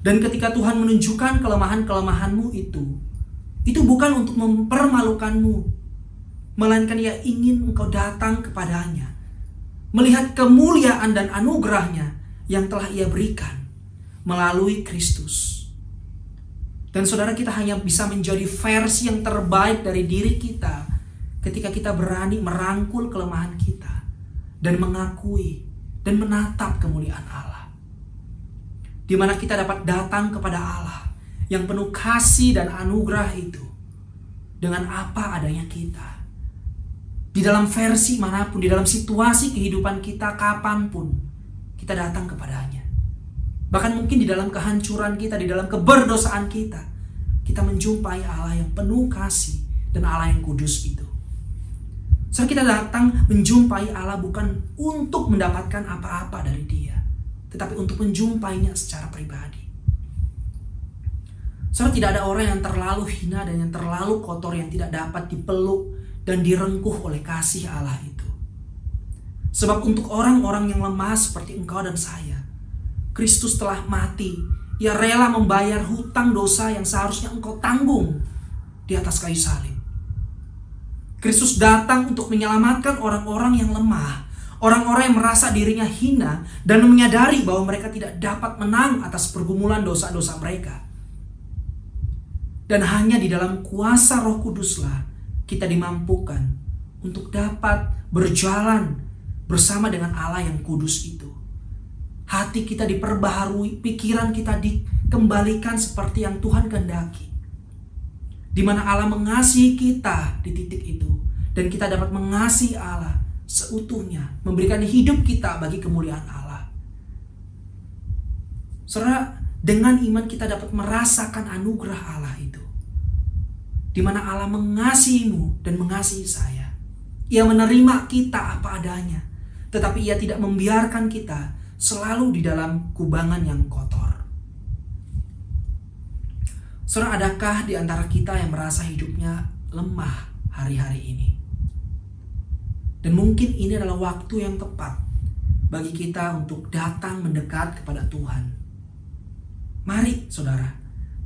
Dan ketika Tuhan menunjukkan kelemahan-kelemahanmu itu bukan untuk mempermalukanmu, melainkan ia ingin engkau datang kepadanya, melihat kemuliaan dan anugerahnya yang telah ia berikan melalui Kristus. Dan saudara, kita hanya bisa menjadi versi yang terbaik dari diri kita ketika kita berani merangkul kelemahan kita dan mengakui dan menatap kemuliaan Allah. Di mana kita dapat datang kepada Allah yang penuh kasih dan anugerah itu dengan apa adanya kita. Di dalam versi manapun, di dalam situasi kehidupan kita kapanpun, kita datang kepadanya. Bahkan mungkin di dalam kehancuran kita, di dalam keberdosaan kita, kita menjumpai Allah yang penuh kasih dan Allah yang kudus itu. So, kita datang menjumpai Allah bukan untuk mendapatkan apa-apa dari Dia, tetapi untuk menjumpainya secara pribadi. Saudara, tidak ada orang yang terlalu hina dan yang terlalu kotor yang tidak dapat dipeluk dan direngkuh oleh kasih Allah itu. Sebab untuk orang-orang yang lemah seperti engkau dan saya, Kristus telah mati. Ia rela membayar hutang dosa yang seharusnya engkau tanggung di atas kayu salib. Kristus datang untuk menyelamatkan orang-orang yang lemah, orang-orang yang merasa dirinya hina dan menyadari bahwa mereka tidak dapat menang atas pergumulan dosa-dosa mereka. Dan hanya di dalam kuasa Roh Kuduslah kita dimampukan untuk dapat berjalan bersama dengan Allah yang kudus itu. Hati kita diperbaharui, pikiran kita dikembalikan seperti yang Tuhan kehendaki. Di mana Allah mengasihi kita di titik itu. Dan kita dapat mengasihi Allah seutuhnya, memberikan hidup kita bagi kemuliaan Allah. Saudara, dengan iman kita dapat merasakan anugerah Allah itu. Di mana Allah mengasihimu dan mengasihi saya. Ia menerima kita apa adanya. Tetapi Ia tidak membiarkan kita selalu di dalam kubangan yang kotor. Saudara, adakah di antara kita yang merasa hidupnya lemah hari-hari ini? Dan mungkin ini adalah waktu yang tepat bagi kita untuk datang mendekat kepada Tuhan. Mari saudara,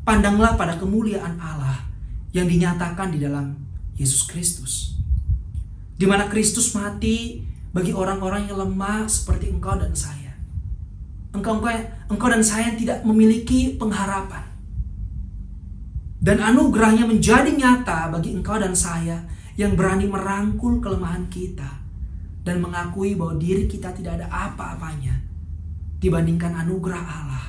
pandanglah pada kemuliaan Allah yang dinyatakan di dalam Yesus Kristus. Di mana Kristus mati bagi orang-orang yang lemah seperti engkau dan saya. Engkau dan saya yang tidak memiliki pengharapan. Dan anugerahnya menjadi nyata bagi engkau dan saya yang berani merangkul kelemahan kita dan mengakui bahwa diri kita tidak ada apa-apanya dibandingkan anugerah Allah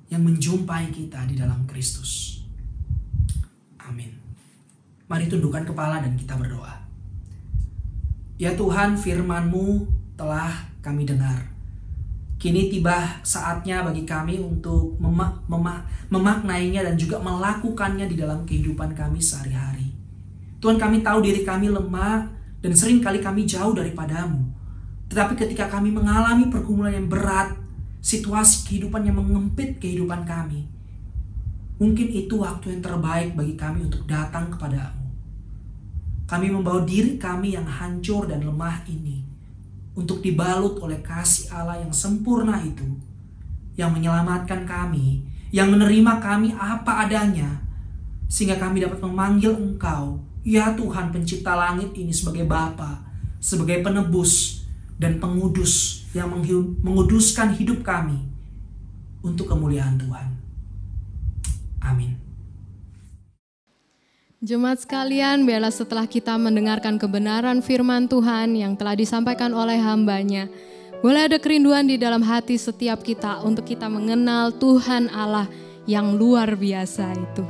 yang menjumpai kita di dalam Kristus. Amin. Mari tundukkan kepala dan kita berdoa. Ya Tuhan, firman-Mu telah kami dengar. Kini tiba saatnya bagi kami untuk memaknainya dan juga melakukannya di dalam kehidupan kami sehari-hari. Tuhan, kami tahu diri kami lemah dan sering kali kami jauh daripada-Mu. Tetapi ketika kami mengalami pergumulan yang berat, situasi kehidupan yang mengempit kehidupan kami, mungkin itu waktu yang terbaik bagi kami untuk datang kepada-Mu. Kami membawa diri kami yang hancur dan lemah ini untuk dibalut oleh kasih Allah yang sempurna itu, yang menyelamatkan kami, yang menerima kami apa adanya, sehingga kami dapat memanggil Engkau, ya Tuhan pencipta langit ini, sebagai Bapa, sebagai penebus dan pengudus yang menguduskan hidup kami untuk kemuliaan Tuhan. Amin. Jemaat sekalian, biarlah setelah kita mendengarkan kebenaran firman Tuhan yang telah disampaikan oleh hamba-Nya, boleh ada kerinduan di dalam hati setiap kita untuk kita mengenal Tuhan Allah yang luar biasa itu.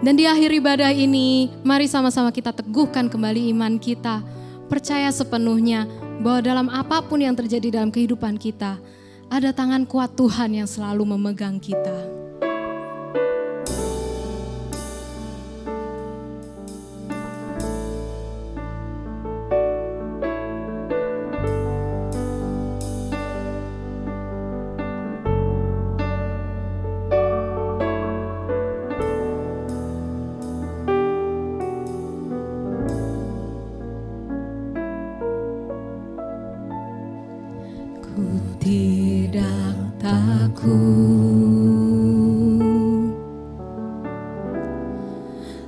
Dan di akhir ibadah ini, mari sama-sama kita teguhkan kembali iman kita, percaya sepenuhnya bahwa dalam apapun yang terjadi dalam kehidupan kita, ada tangan kuat Tuhan yang selalu memegang kita.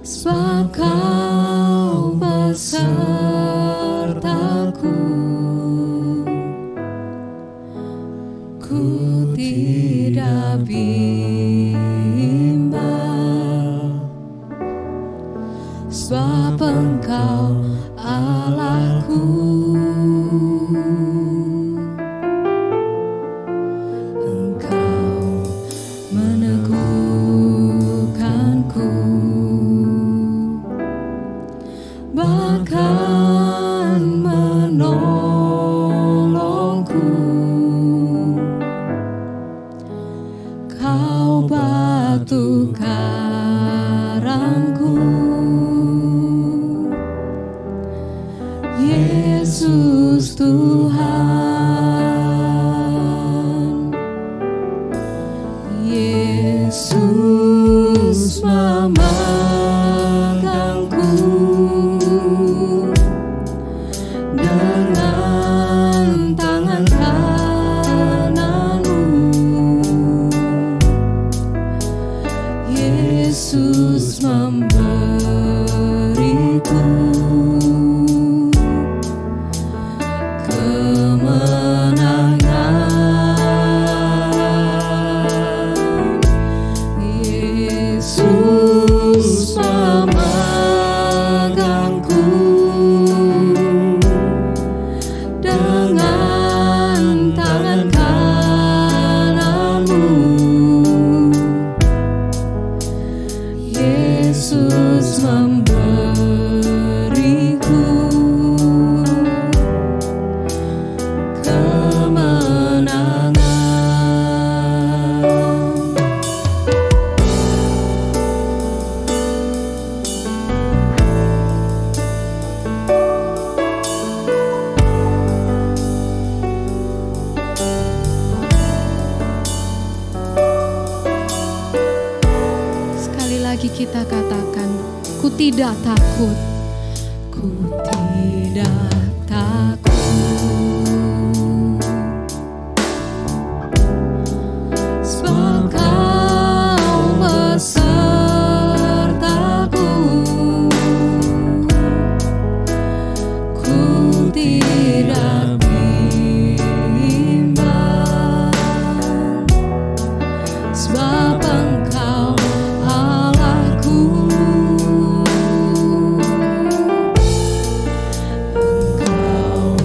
Sebab Kau besertaku, ku tidak bimbang. Sebab Engkau Allahku, Engkau meneguhkanku, bahkan menolongku. Kau batu karangku, Yesus Tuhan. Yesus memegangku dengan tangan kananmu. Yesus memberiku kemenangan. Yesus memegangku dengan tangan kananmu. Yesus memberiku kemenangan. Sekali lagi kita katakan, ku tidak takut. Ku tidak takut. Sebab Kau besertaku, ku tidak bimbang. Sebab Engkau Allahku, Engkau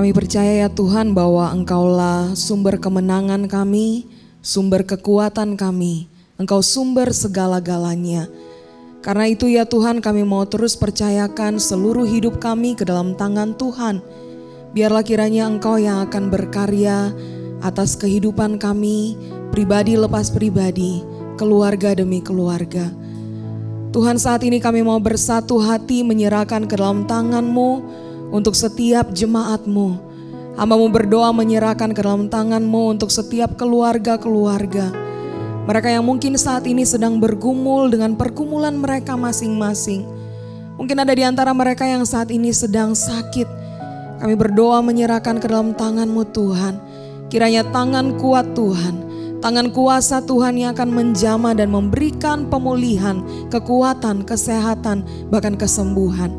Kami percaya ya Tuhan bahwa Engkaulah sumber kemenangan kami, sumber kekuatan kami. Engkau sumber segala-galanya. Karena itu ya Tuhan, kami mau terus percayakan seluruh hidup kami ke dalam tangan Tuhan. Biarlah kiranya Engkau yang akan berkarya atas kehidupan kami, pribadi lepas pribadi, keluarga demi keluarga. Tuhan, saat ini kami mau bersatu hati menyerahkan ke dalam tangan-Mu untuk setiap jemaat-Mu. Hamba-Mu berdoa menyerahkan ke dalam tangan-Mu untuk setiap keluarga-keluarga. Mereka yang mungkin saat ini sedang bergumul dengan pergumulan mereka masing-masing. Mungkin ada di antara mereka yang saat ini sedang sakit. Kami berdoa menyerahkan ke dalam tangan-Mu Tuhan. Kiranya tangan kuat Tuhan, tangan kuasa Tuhan yang akan menjamah dan memberikan pemulihan, kekuatan, kesehatan, bahkan kesembuhan.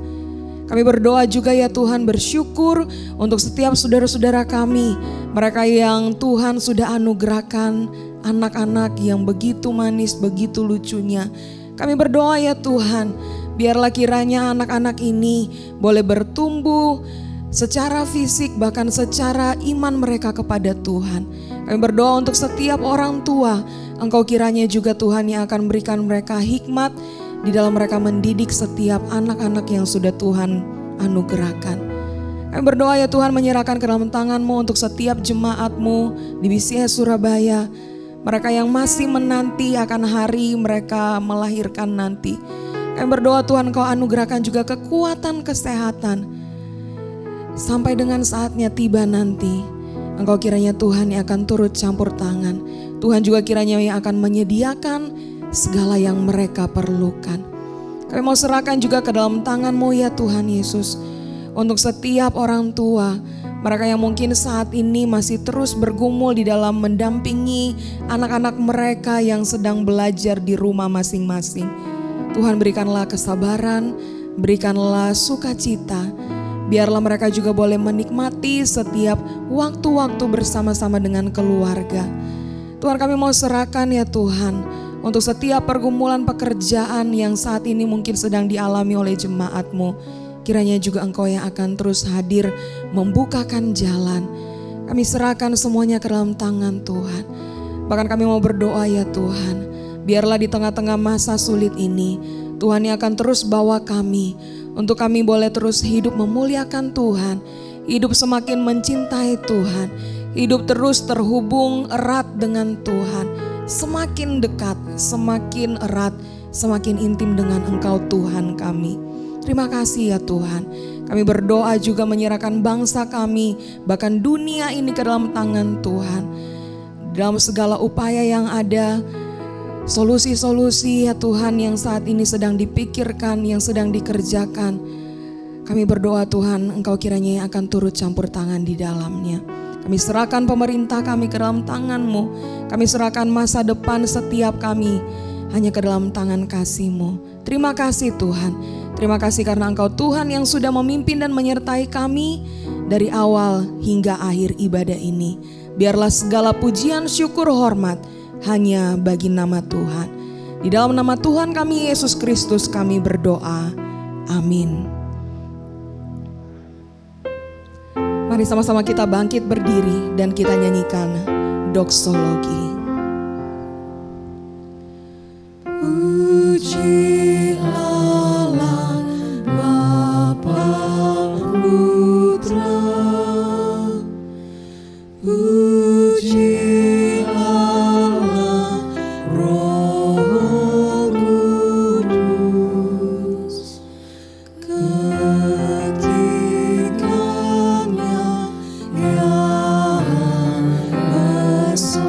Kami berdoa juga ya Tuhan, bersyukur untuk setiap saudara-saudara kami, mereka yang Tuhan sudah anugerahkan anak-anak yang begitu manis, begitu lucunya. Kami berdoa ya Tuhan, biarlah kiranya anak-anak ini boleh bertumbuh secara fisik, bahkan secara iman mereka kepada Tuhan. Kami berdoa untuk setiap orang tua, Engkau kiranya juga Tuhan yang akan berikan mereka hikmat di dalam mereka mendidik setiap anak-anak yang sudah Tuhan anugerahkan. Kami berdoa ya Tuhan, menyerahkan ke dalam tangan-Mu untuk setiap jemaat-Mu di BCS Surabaya. Mereka yang masih menanti akan hari mereka melahirkan nanti. Kami berdoa Tuhan, Engkau anugerahkan juga kekuatan kesehatan. Sampai dengan saatnya tiba nanti, Engkau kiranya Tuhan yang akan turut campur tangan. Tuhan juga kiranya yang akan menyediakan segala yang mereka perlukan. Kami mau serahkan juga ke dalam tangan-Mu ya Tuhan Yesus. Untuk setiap orang tua, mereka yang mungkin saat ini masih terus bergumul di dalam mendampingi anak-anak mereka yang sedang belajar di rumah masing-masing. Tuhan, berikanlah kesabaran, berikanlah sukacita. Biarlah mereka juga boleh menikmati setiap waktu-waktu bersama-sama dengan keluarga. Tuhan, kami mau serahkan ya Tuhan, untuk setiap pergumulan pekerjaan yang saat ini mungkin sedang dialami oleh jemaat-Mu. Kiranya juga Engkau yang akan terus hadir membukakan jalan. Kami serahkan semuanya ke dalam tangan Tuhan. Bahkan kami mau berdoa ya Tuhan, biarlah di tengah-tengah masa sulit ini, Tuhan yang akan terus bawa kami, untuk kami boleh terus hidup memuliakan Tuhan, hidup semakin mencintai Tuhan, hidup terus terhubung erat dengan Tuhan. Semakin dekat, semakin erat, semakin intim dengan Engkau Tuhan kami. Terima kasih ya Tuhan. Kami berdoa juga menyerahkan bangsa kami, bahkan dunia ini ke dalam tangan Tuhan. Dalam segala upaya yang ada, solusi-solusi ya Tuhan yang saat ini sedang dipikirkan, yang sedang dikerjakan. Kami berdoa Tuhan, Engkau kiranya yang akan turut campur tangan di dalamnya. Kami serahkan pemerintah kami ke dalam tangan-Mu. Kami serahkan masa depan setiap kami hanya ke dalam tangan kasih-Mu. Terima kasih Tuhan. Terima kasih karena Engkau Tuhan yang sudah memimpin dan menyertai kami dari awal hingga akhir ibadah ini. Biarlah segala pujian, syukur, hormat hanya bagi nama Tuhan. Di dalam nama Tuhan kami Yesus Kristus kami berdoa. Amin. Mari sama-sama kita bangkit berdiri dan kita nyanyikan doksologi. Puji Allah Bapa Putra, puji Allah Roh Kudus, ketikanya yang besar.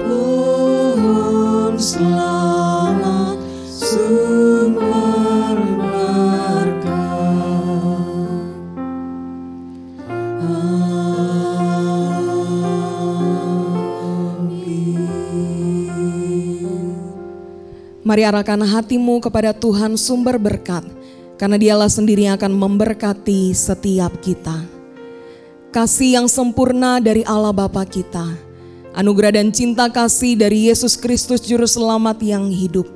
Pohon selamat sumber berkah. Mari arahkan hatimu kepada Tuhan sumber berkat, karena Dialah sendiri yang akan memberkati setiap kita. Kasih yang sempurna dari Allah Bapa kita, anugerah dan cinta kasih dari Yesus Kristus Juru Selamat yang hidup,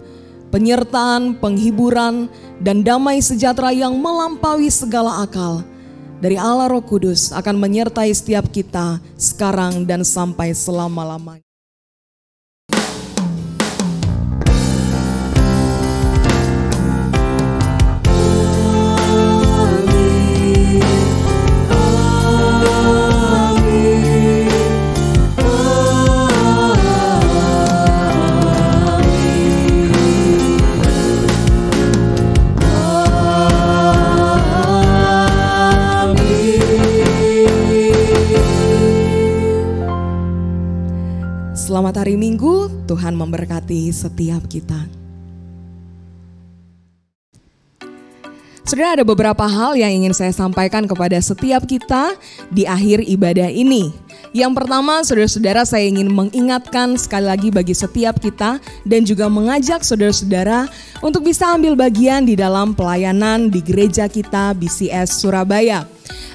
penyertaan, penghiburan, dan damai sejahtera yang melampaui segala akal dari Allah Roh Kudus akan menyertai setiap kita sekarang dan sampai selama-lamanya. Selamat hari Minggu, Tuhan memberkati setiap kita. Saudara, ada beberapa hal yang ingin saya sampaikan kepada setiap kita di akhir ibadah ini. Yang pertama, saudara-saudara, saya ingin mengingatkan sekali lagi bagi setiap kita dan juga mengajak saudara-saudara untuk bisa ambil bagian di dalam pelayanan di gereja kita BCS Surabaya.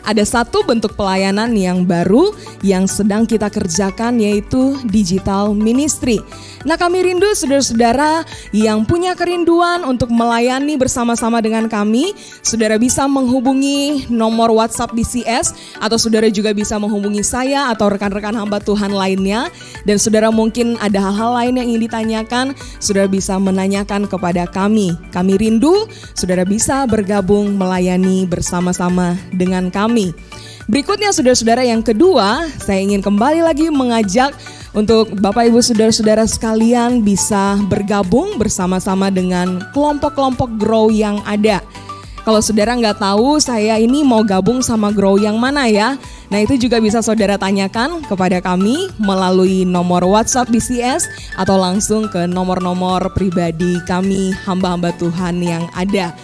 Ada satu bentuk pelayanan yang baru yang sedang kita kerjakan, yaitu digital ministry. Nah, kami rindu saudara-saudara yang punya kerinduan untuk melayani bersama-sama dengan kami. Saudara bisa menghubungi nomor WhatsApp BCS, atau saudara juga bisa menghubungi saya atau rekan-rekan hamba Tuhan lainnya. Dan saudara mungkin ada hal-hal lain yang ingin ditanyakan, saudara bisa menanyakan kepada kami. Kami rindu saudara bisa bergabung melayani bersama-sama dengan kami. Berikutnya saudara-saudara, yang kedua, saya ingin kembali lagi mengajak untuk Bapak Ibu saudara-saudara sekalian bisa bergabung bersama-sama dengan kelompok-kelompok grow yang ada. Kalau saudara nggak tahu saya ini mau gabung sama grow yang mana ya, nah itu juga bisa saudara tanyakan kepada kami melalui nomor WhatsApp BCS atau langsung ke nomor-nomor pribadi kami hamba-hamba Tuhan yang ada.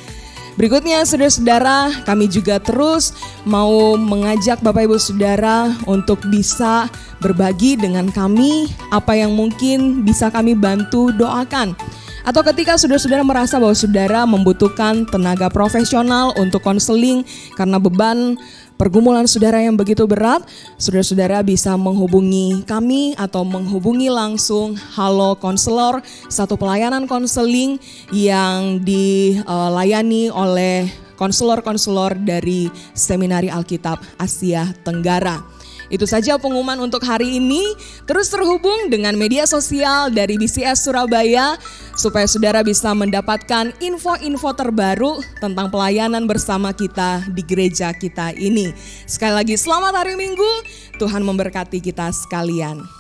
Berikutnya saudara-saudara, kami juga terus mau mengajak Bapak Ibu Saudara untuk bisa berbagi dengan kami apa yang mungkin bisa kami bantu doakan. Atau ketika saudara-saudara merasa bahwa saudara membutuhkan tenaga profesional untuk konseling karena beban pergumulan saudara yang begitu berat, saudara-saudara bisa menghubungi kami atau menghubungi langsung Halo Konselor, satu pelayanan konseling yang dilayani oleh konselor-konselor dari Seminari Alkitab Asia Tenggara. Itu saja pengumuman untuk hari ini. Terus terhubung dengan media sosial dari BCS Surabaya supaya saudara bisa mendapatkan info-info terbaru tentang pelayanan bersama kita di gereja kita ini. Sekali lagi selamat hari Minggu, Tuhan memberkati kita sekalian.